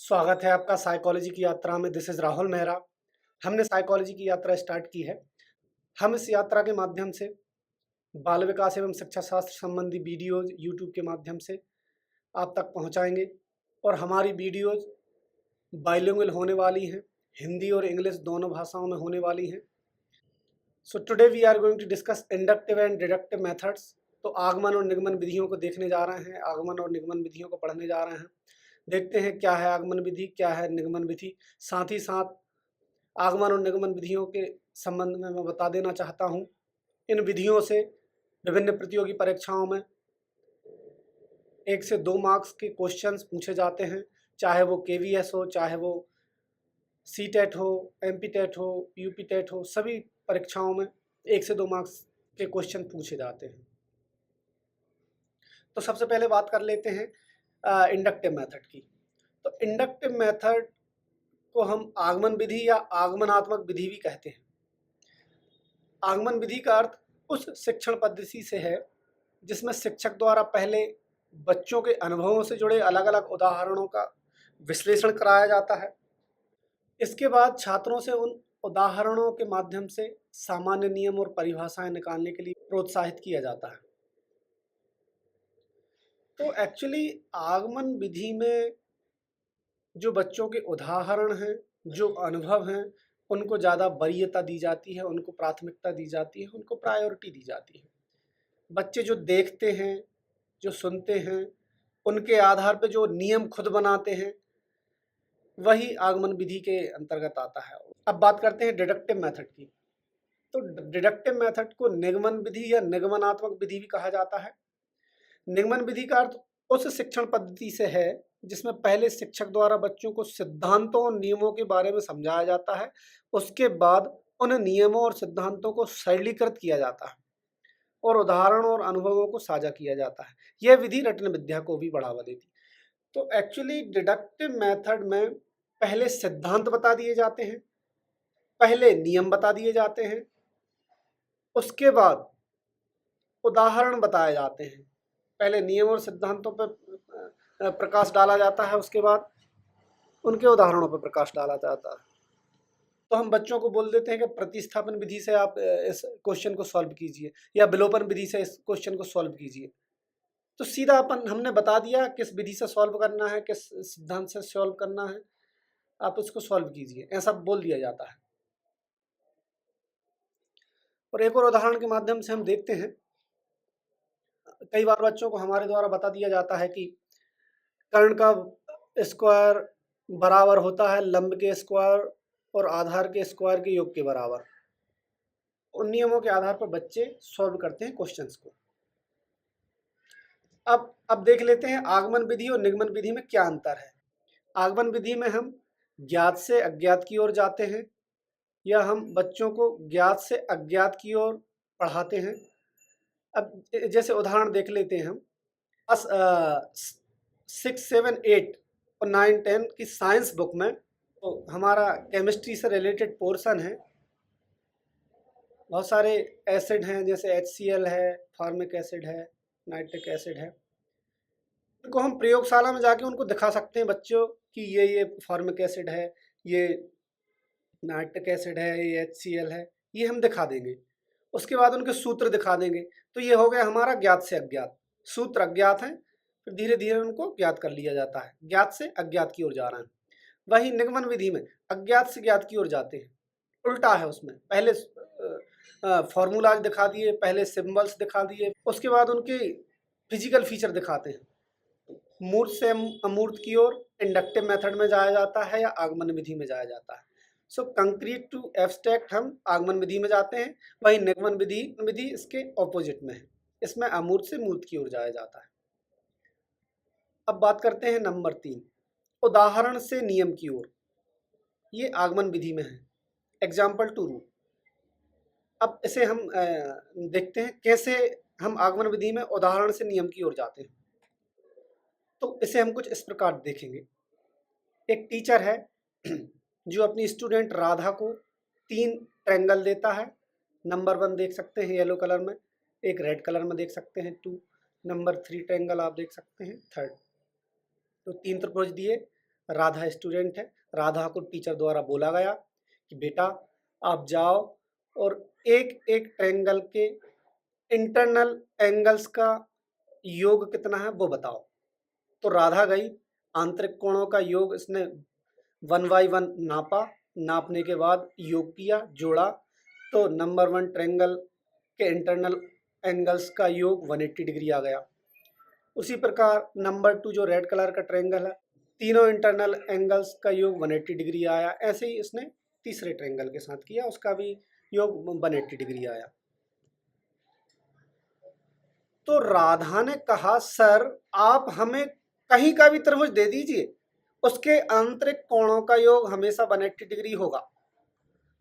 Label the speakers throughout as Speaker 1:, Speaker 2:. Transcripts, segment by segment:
Speaker 1: स्वागत है आपका साइकोलॉजी की यात्रा में। This is Rahul Mehra. हमने साइकोलॉजी की यात्रा स्टार्ट की है। हम इस यात्रा के माध्यम से बाल विकास एवं शिक्षा शास्त्र संबंधी वीडियोज यूट्यूब के माध्यम से आप तक पहुंचाएंगे और हमारी वीडियोज बाइलिंगुअल होने वाली हैं, हिंदी और इंग्लिश दोनों भाषाओं में होने वाली हैं। So today we are going to discuss inductive and deductive methods. तो आगमन और निगमन विधियों को देखने जा रहे हैं, आगमन और निगमन विधियों को पढ़ने जा रहे हैं। देखते हैं क्या है आगमन विधि, क्या है निगमन विधि। साथ ही साथ आगमन और निगमन विधियों के संबंध में मैं बता देना चाहता हूँ, इन विधियों से विभिन्न प्रतियोगी परीक्षाओं में 1 से 2 मार्क्स के क्वेश्चंस पूछे जाते हैं, चाहे वो KVS हो, चाहे वो CTET हो, MP TET हो, UP TET हो, सभी परीक्षाओं में 1 से 2 मार्क्स के क्वेश्चन पूछे जाते हैं। तो सबसे पहले बात कर लेते हैं इंडक्टिव मेथड की। तो इंडक्टिव मेथड को हम आगमन विधि या आगमनात्मक विधि भी कहते हैं। आगमन विधि का अर्थ उस शिक्षण पद्धति से है जिसमें शिक्षक द्वारा पहले बच्चों के अनुभवों से जुड़े अलग अलग उदाहरणों का विश्लेषण कराया जाता है। इसके बाद छात्रों से उन उदाहरणों के माध्यम से सामान्य नियम और परिभाषाएं निकालने के लिए प्रोत्साहित किया जाता है। तो एक्चुअली आगमन विधि में जो बच्चों के उदाहरण हैं, जो अनुभव हैं, उनको ज़्यादा वरीयता दी जाती है, उनको प्राथमिकता दी जाती है, उनको प्रायोरिटी दी जाती है। बच्चे जो देखते हैं, जो सुनते हैं, उनके आधार पर जो नियम खुद बनाते हैं, वही आगमन विधि के अंतर्गत आता है। अब बात करते हैं डिडक्टिव मेथड की। तो डिडक्टिव मेथड को निगमन विधि या निगमनात्मक विधि भी कहा जाता है। निगमन विधि का अर्थ उस शिक्षण पद्धति से है जिसमें पहले शिक्षक द्वारा बच्चों को सिद्धांतों और नियमों के बारे में समझाया जाता है, उसके बाद उन नियमों और सिद्धांतों को सरलीकृत किया जाता है और उदाहरणों और अनुभवों को साझा किया जाता है। यह विधि रटन विद्या को भी बढ़ावा देती। तो एक्चुअली डिडक्टिव मेथड में पहले सिद्धांत बता दिए जाते हैं, पहले नियम बता दिए जाते हैं, उसके बाद उदाहरण बताए जाते हैं। पहले नियम और सिद्धांतों पर प्रकाश डाला जाता है, उसके बाद उनके उदाहरणों पर प्रकाश डाला जाता है। तो हम बच्चों को बोल देते हैं कि प्रतिस्थापन विधि से आप इस क्वेश्चन को सॉल्व कीजिए या विलोपन विधि से इस क्वेश्चन को सॉल्व कीजिए। तो सीधा हमने बता दिया किस विधि से सॉल्व करना है, किस सिद्धांत से सॉल्व करना है, आप उसको सॉल्व कीजिए, ऐसा बोल दिया जाता है। और एक और उदाहरण के माध्यम से हम देखते हैं, कई बार बच्चों को हमारे द्वारा बता दिया जाता है कि कर्ण का स्क्वायर बराबर होता है लंब के स्क्वायर और आधार के स्क्वायर के योग के बराबर। उन नियमों के आधार पर बच्चे सॉल्व करते हैं क्वेश्चंस को। अब देख लेते हैं आगमन विधि और निगमन विधि में क्या अंतर है। आगमन विधि में हम ज्ञात से अज्ञात की ओर जाते हैं या हम बच्चों को ज्ञात से अज्ञात की ओर पढ़ाते हैं। अब जैसे उदाहरण देख लेते हैं हम 6, 7, 8 और 9, 10 की साइंस बुक में। तो हमारा केमिस्ट्री से रिलेटेड पोर्शन है, बहुत सारे एसिड हैं, जैसे HCl है, फॉर्मिक एसिड है, नाइट्रिक एसिड है। इनको हम प्रयोगशाला में जाके उनको दिखा सकते हैं बच्चों कि ये फॉर्मिक एसिड है, ये नाइट्रिक एसिड है, ये HCl है, ये हम दिखा देंगे। उसके बाद उनके सूत्र दिखा देंगे। तो ये हो गया हमारा ज्ञात से अज्ञात। सूत्र अज्ञात हैं, फिर धीरे धीरे उनको ज्ञात कर लिया जाता है, ज्ञात से अज्ञात की ओर जा रहे हैं। वही निगमन विधि में अज्ञात से ज्ञात की ओर जाते हैं, उल्टा है। उसमें पहले फॉर्मूलाज दिखा दिए, पहले सिंबल्स दिखा दिए, उसके बाद उनके फिजिकल फीचर दिखाते हैं। मूर्त से अमूर्त की ओर इंडक्टिव मेथड में जाया जाता है या आगमन विधि में जाया जाता है। सो कंक्रीट टू एब्स्ट्रैक्ट हम आगमन विधि में जाते हैं, वही निगमन विधि इसके ऑपोजिट में है, इसमें अमूर्त से मूर्त की ओर जाया जाता है। अब बात करते हैं नंबर 3, उदाहरण से नियम की ओर। ये आगमन विधि में है, एग्जाम्पल टू रूल। अब इसे हम देखते हैं कैसे हम आगमन विधि में उदाहरण से नियम की ओर जाते हैं। तो इसे हम कुछ इस प्रकार देखेंगे। एक टीचर है जो अपनी स्टूडेंट राधा को 3 ट्रायंगल देता है। नंबर 1 देख सकते हैं येलो कलर में, एक रेड कलर में देख सकते हैं 2, नंबर 3 ट्रायंगल आप देख सकते हैं 3rd। तो 3 त्रिभुज दिए, राधा स्टूडेंट है। राधा को टीचर द्वारा बोला गया कि बेटा आप जाओ और एक एक ट्रायंगल के इंटरनल एंगल्स का योग कितना है वो बताओ। तो राधा गई, आंतरिक कोणों का योग इसने 1 बाई 1 नापा, नापने के बाद योग किया, जोड़ा, तो नंबर 1 ट्रायंगल के इंटरनल एंगल्स का योग 180 डिग्री आ गया। उसी प्रकार नंबर 2 जो रेड कलर का ट्रायंगल है, तीनों इंटरनल एंगल्स का योग 180 डिग्री आया। ऐसे ही इसने तीसरे ट्रायंगल के साथ किया, उसका भी योग 180 डिग्री आया। तो राधा ने कहा सर आप हमें कहीं का भी त्रिभुज दे दीजिए, उसके आंतरिक कोणों का योग हमेशा 180 डिग्री होगा।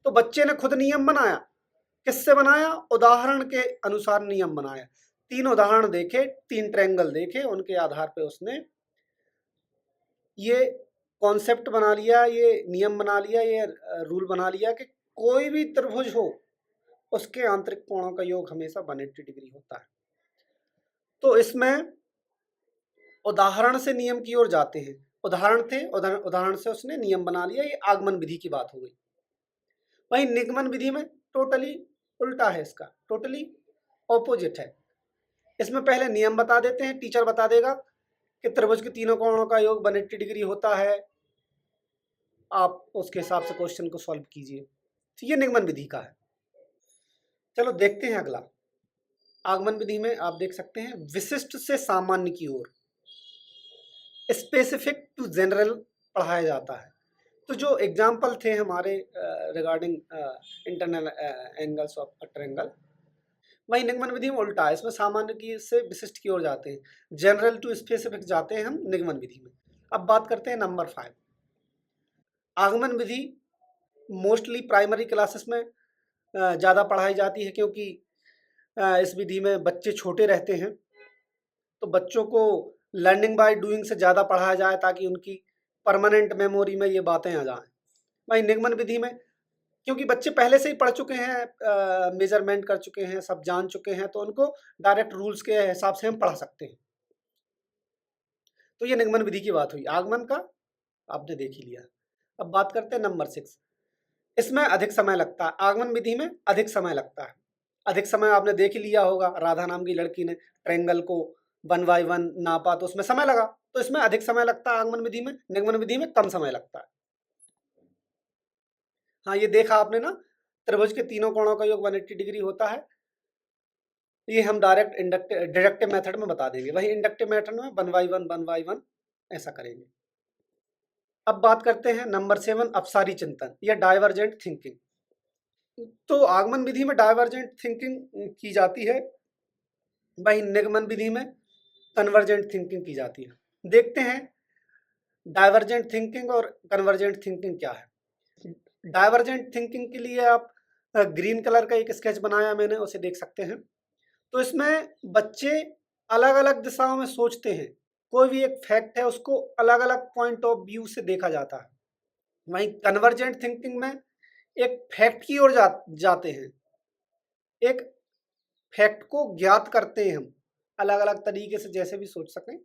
Speaker 1: तो बच्चे ने खुद नियम बनाया। किससे बनाया? उदाहरण के अनुसार नियम बनाया। 3 उदाहरण देखे, 3 ट्रायंगल देखे, उनके आधार पर उसने ये कॉन्सेप्ट बना लिया, ये नियम बना लिया, ये रूल बना लिया कि कोई भी त्रिभुज हो उसके आंतरिक कोणों का योग हमेशा 180 डिग्री होता है। तो इसमें उदाहरण से नियम की ओर जाते हैं। उदाहरण थे, उदाहरण से उसने नियम बना लिया, ये आगमन विधि की बात हो गई। वहीं निगमन विधि में टोटली उल्टा है, इसका टोटली ऑपोजिट है। इसमें पहले नियम बता देते हैं, टीचर बता देगा कि त्रिभुज के तीनों कोणों का योग 180 डिग्री होता है, आप उसके हिसाब से क्वेश्चन को सॉल्व कीजिए। तो ये निगमन विधि का है। चलो देखते हैं अगला। आगमन विधि में आप देख सकते हैं विशिष्ट से सामान्य की ओर, स्पेसिफिक टू जनरल पढ़ाया जाता है। तो जो एग्जाम्पल थे हमारे regarding internal angles of a triangle, वही निगमन विधि में उल्टा है। इसमें सामान्य की से विशिष्ट की ओर जाते हैं, जनरल टू स्पेसिफिक जाते हैं हम निगमन विधि में। अब बात करते हैं नंबर 5। आगमन विधि मोस्टली प्राइमरी क्लासेस में ज़्यादा पढ़ाई जाती है, क्योंकि इस विधि में बच्चे छोटे रहते हैं, तो बच्चों को लर्निंग बाय डूइंग से ज़्यादा पढ़ाया जाए ताकि उनकी परमानेंट मेमोरी में ये बातें आ जाएं। वहीं निगमन विधि में क्योंकि बच्चे पहले से ही पढ़ चुके हैं, मेजरमेंट कर चुके हैं, सब जान चुके हैं, तो उनको डायरेक्ट रूल्स के हिसाब से हम पढ़ा सकते हैं। तो ये निगमन विधि की बात हुई। आगमन का आपने देख ही लिया। अब बात करते हैं नंबर 6। इसमें अधिक समय लगता है, आगमन विधि में अधिक समय लगता है। अधिक समय आपने देख ही लिया होगा, राधा नाम की लड़की ने ट्रायंगल को 1 बाई 1 नापा तो उसमें समय लगा, तो इसमें अधिक समय लगता है आगमन विधि में। निगमन विधि में कम समय लगता है। हाँ, ये देखा आपने ना, त्रिभुज के तीनों कोणों का योग 180 डिग्री होता है। ये हम डायरेक्ट डिडक्टिव मेथड में बता देंगे। वही इंडक्टिव मेथड में 1 बाई 1 ऐसा करेंगे। अब बात करते हैं नंबर 7, अपसारी चिंतन या डाइवर्जेंट थिंकिंग। तो आगमन विधि में डाइवर्जेंट थिंकिंग की जाती है, वही निगमन विधि में कन्वर्जेंट थिंकिंग की जाती है। देखते हैं डाइवर्जेंट थिंकिंग और कन्वर्जेंट थिंकिंग क्या है। डाइवर्जेंट थिंकिंग के लिए आप ग्रीन कलर का एक स्केच बनाया मैंने, उसे देख सकते हैं। तो इसमें बच्चे अलग अलग दिशाओं में सोचते हैं, कोई भी एक फैक्ट है उसको अलग अलग पॉइंट ऑफ व्यू से देखा जाता है। वहीं कन्वर्जेंट थिंकिंग में एक फैक्ट की ओर जाते हैं, एक फैक्ट को ज्ञात करते हैं हम अलग अलग तरीके से, जैसे भी सोच सकें।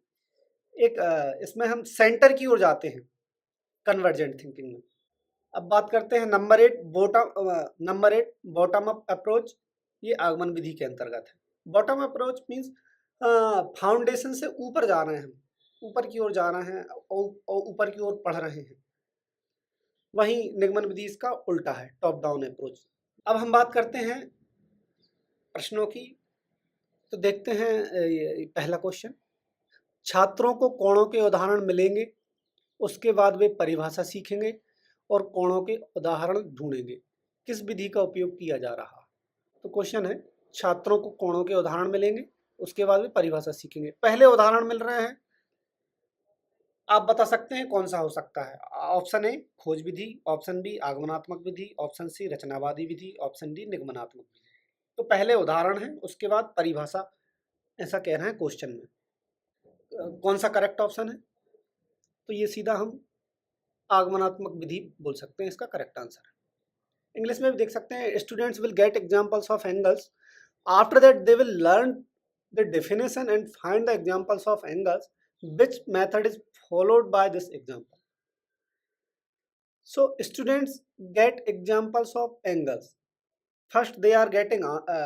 Speaker 1: एक इसमें हम सेंटर की ओर जाते हैं कन्वर्जेंट थिंकिंग में। अब बात करते हैं नंबर 8, बॉटम अप अप्रोच। ये आगमन विधि के अंतर्गत है। बॉटम अप्रोच मीन्स फाउंडेशन से ऊपर जा रहे हैं, ऊपर की ओर जा रहे हैं और ऊपर की ओर पढ़ रहे हैं। वहीं निगमन विधि इसका उल्टा है, टॉप डाउन अप्रोच। अब हम बात करते हैं प्रश्नों की। तो देखते हैं पहला क्वेश्चन। छात्रों को कोणों के उदाहरण मिलेंगे, उसके बाद वे परिभाषा सीखेंगे और कोणों के उदाहरण ढूंढेंगे। किस विधि का उपयोग किया जा रहा? तो क्वेश्चन है, छात्रों को कोणों के उदाहरण मिलेंगे, उसके बाद वे परिभाषा सीखेंगे। पहले उदाहरण मिल रहे हैं, आप बता सकते हैं कौन सा हो सकता है। ऑप्शन ए खोज विधि, ऑप्शन बी आगमनात्मक विधि, ऑप्शन सी रचनावादी विधि, ऑप्शन डी निगमनात्मक विधि। तो पहले उदाहरण है, उसके बाद परिभाषा, ऐसा कह रहे हैं क्वेश्चन में। कौन सा करेक्ट ऑप्शन है? तो ये सीधा हम आगमनात्मक विधि बोल सकते हैं, इसका करेक्ट आंसर है। इंग्लिश में भी देख सकते हैं, students will get examples of angles, after that they will learn the definition and find the examples of angles, which method is followed by this example. So students get examples of angles. First they are getting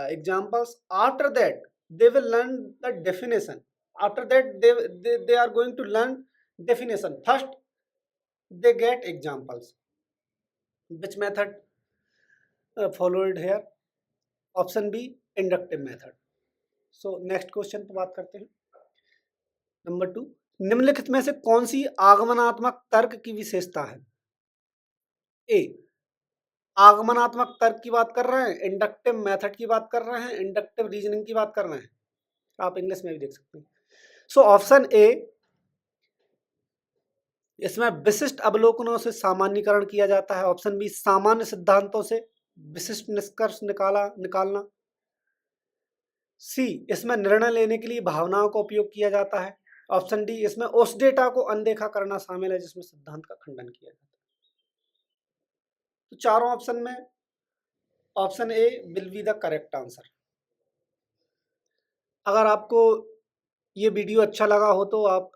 Speaker 1: examples. After that they will learn the definition. After that they are going to learn definition. First they get examples. Which method followed here? Option B, inductive method. So next question पे बात करते हैं. Number 2, निम्नलिखित में से कौन सी आगमनात्मक तर्क की विशेषता है? ए, आगमनात्मक तर्क की बात कर रहे हैं, इंडक्टिव मेथड की बात कर रहे हैं, इंडक्टिव रीजनिंग की बात कर रहे हैं. आप इंग्लिश में भी देख सकते हैं. सो ऑप्शन ए, इसमें विशिष्ट अवलोकनों से सामान्यीकरण किया जाता है. ऑप्शन बी, सामान्य सिद्धांतों से विशिष्ट निष्कर्ष निकालना. सी, इसमें निर्णय लेने के लिए भावनाओं का उपयोग किया जाता है. ऑप्शन डी, इसमें उस डेटा को अनदेखा करना शामिल है जिसमें सिद्धांत का खंडन किया जाता है. तो चारों ऑप्शन में option A will be the correct answer. अगर आपको ये वीडियो अच्छा लगा हो तो आप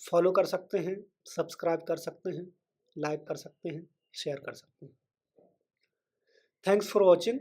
Speaker 1: फॉलो कर सकते हैं, सब्सक्राइब कर सकते हैं, लाइक कर सकते हैं, शेयर कर सकते हैं. Thanks for watching.